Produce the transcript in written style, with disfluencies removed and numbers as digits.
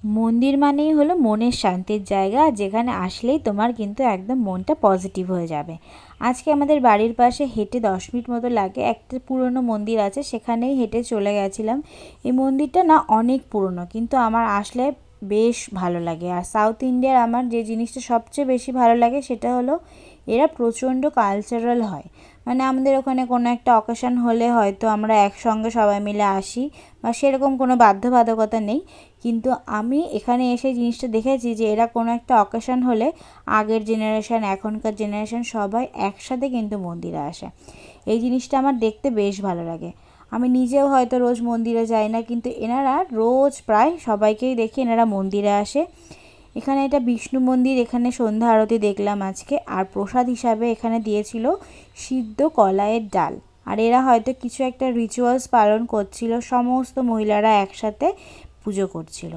মন্দির মানেই হলো মনের শান্তির জায়গা, যেখানে আসলেই তোমার কিন্তু একদম মনটা পজিটিভ হয়ে যাবে। আজকে আমাদের বাড়ির পাশে হেঁটে 10 মিনিট মতো লাগে একটা পুরনো মন্দির আছে, সেখানেই হেঁটে চলে গেছিলাম। এই মন্দিরটা না অনেক পুরনো, কিন্তু আমার আসলে বেশ ভালো লাগে। আর সাউথ ইন্ডিয়ার আমার যে জিনিসটা সবচেয়ে বেশি ভালো লাগে সেটা হলো এরা প্রচণ্ড কালচারাল হয়। মানে আমাদের ওখানে কোনো একটা অকেশন হলে হয়তো আমরা একসঙ্গে সবাই মিলে আসি, বা সেরকম কোনো বাধ্যবাধকতা নেই। কিন্তু আমি এখানে এসে জিনিসটা দেখেছি যে এরা কোনো একটা অকেশন হলে আগের জেনারেশন এখনকার জেনারেশন সবাই একসাথে কিন্তু মন্দিরে আসে। এই জিনিসটা আমার দেখতে বেশ ভালো লাগে। আমি নিজেও হয়তো রোজ মন্দিরে যাই না, কিন্তু এনারা রোজ প্রায় সবাইকেই দেখি এনারা মন্দিরে আসে। এখানে এটা বিষ্ণু মন্দির, এখানে সন্ধ্যা আরতি দেখলাম আজকে। আর প্রসাদ হিসাবে এখানে দিয়েছিল সিদ্ধ কলাইয়ের ডাল। আর এরা হয়তো কিছু একটা রিচুয়ালস পালন করছিল, সমস্ত মহিলারা একসাথে পুজো করছিল।